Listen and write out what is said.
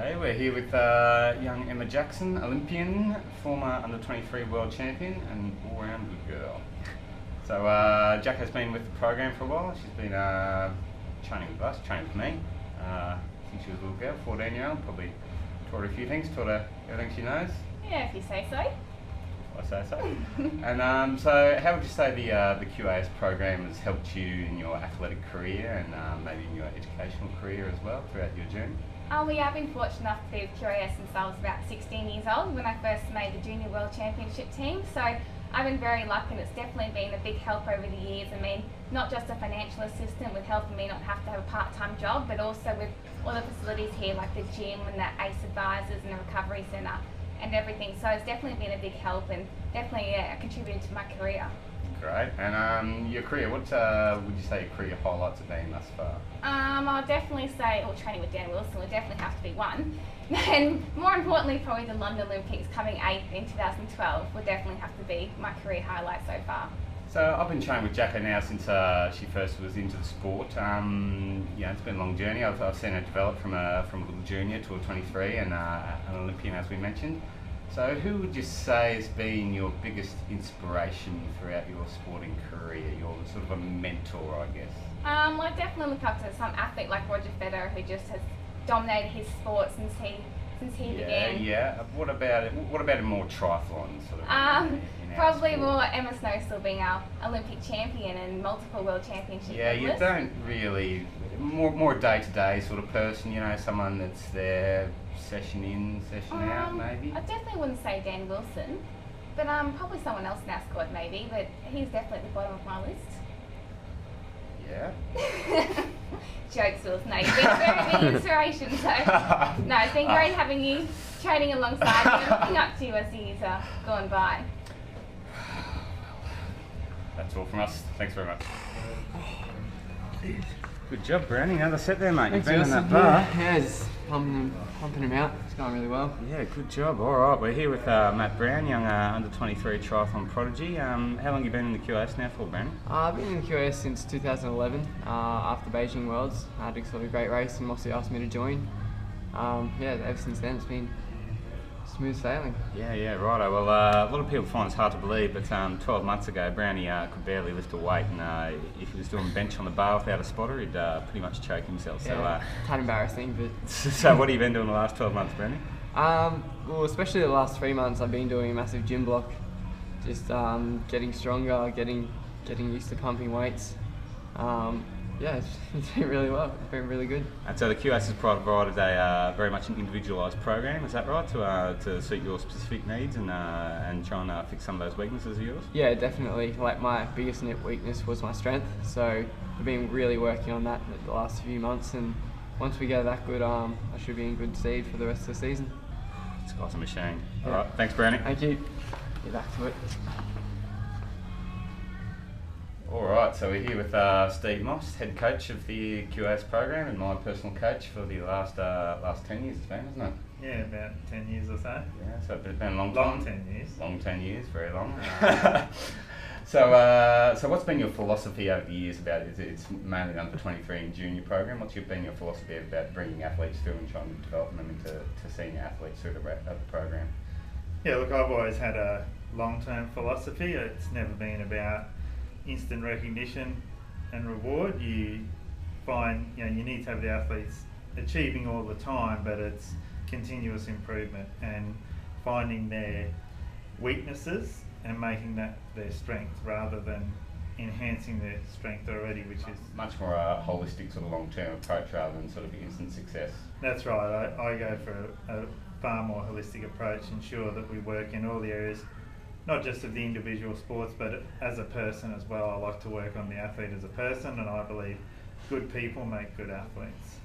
G'day, we're here with young Emma Jackson, Olympian, former under-23 world champion and all-round good girl. So Jack has been with the program for a while. She's been training with us, training with me, since she was a little girl, 14-year-old, probably taught her a few things, taught her everything she knows. Yeah, if you say so. I say so. And so how would you say the QAS program has helped you in your athletic career and maybe in your educational career as well throughout your journey? We have been fortunate enough to be with QAS since I was about 16 years old when I first made the Junior World Championship team. So I've been very lucky, and it's definitely been a big help over the years. I mean, not just a financial assistant with helping me not have to have a part-time job, but also with all the facilities here like the gym and the ACE advisors and the recovery centre and everything. So it's definitely been a big help and definitely contributed to my career. Great. And your career, what would you say your career highlights have been thus far? I'll definitely say, training with Dan Wilson would definitely have to be one. And more importantly, probably the London Olympics coming 8th in 2012 would definitely have to be my career highlight so far. So I've been training with Jacko now since she first was into the sport. It's been a long journey. I've seen her develop from a little junior to a 23 and an Olympian, as we mentioned. So who would you say has been your biggest inspiration throughout your sporting career? Your sort of a mentor, I guess? I definitely look up to some athlete like Roger Federer, who just has dominated his sport since he began. Yeah. What about in more triathlon sort of? Probably more Emma Snow still being our Olympic champion and multiple world championship medalists. You don't really more day-to-day sort of person. You know, someone that's there session in, session out, maybe. I definitely wouldn't say Dan Wilson, but probably someone else in our squad maybe. But he's definitely at the bottom of my list. Yeah. Jokes, Wilson. No, you've been a very big inspiration. So no, it's been great having you, training alongside you, and looking up to you as the years gone by. That's all from us. Thanks very much. Good job, Brownie. Another set there, mate. Thanks, you've been on that bar. Yeah, just pumping him out. It's going really well. Yeah, good job. All right, we're here with Matt Brown, young under-23 triathlon prodigy. How long have you been in the QAS now for, Brownie? I've been in the QAS since 2011. After Beijing Worlds, Dick saw a great race and Mossy asked me to join. Ever since then it's been smooth sailing. Yeah, righto. Well, a lot of people find this hard to believe, but 12 months ago, Brownie could barely lift a weight, and if he was doing bench on the bar without a spotter, he'd pretty much choke himself. Yeah, kind of embarrassing, but... So what have you been doing the last 12 months, Brownie? Well, especially the last 3 months, I've been doing a massive gym block, just getting stronger, getting used to pumping weights. It's been really well. It's been really good. And so the QAS has provided a very much an individualised program, is that right, to suit your specific needs and try and fix some of those weaknesses of yours? Yeah, definitely. Like my biggest weakness was my strength, so I've been really working on that the last few months, and once we get that good, I should be in good stead for the rest of the season. This guy's a machine. Yeah. All right, thanks, Brownie. Thank you. Get back to it. All right, so we're here with Steve Moss, head coach of the QAS program and my personal coach for the last 10 years it's been, isn't it? Yeah, about 10 years or so. Yeah, so it's been a long time. Long 10 years. Long 10 years, very long. So what's been your philosophy over the years about it? It's mainly under 23 and junior program. What's been your philosophy about bringing athletes through and trying to develop them into senior athletes through the program? Yeah, look, I've always had a long-term philosophy. It's never been about instant recognition and reward. You find, you need to have the athletes achieving all the time, but it's continuous improvement and finding their weaknesses and making that their strength rather than enhancing their strength already, which is much more a holistic sort of long-term approach rather than sort of instant success. That's right. I go for a far more holistic approach, ensure that we work in all the areas, not just of the individual sports, but as a person as well. I like to work on the athlete as a person, and I believe good people make good athletes.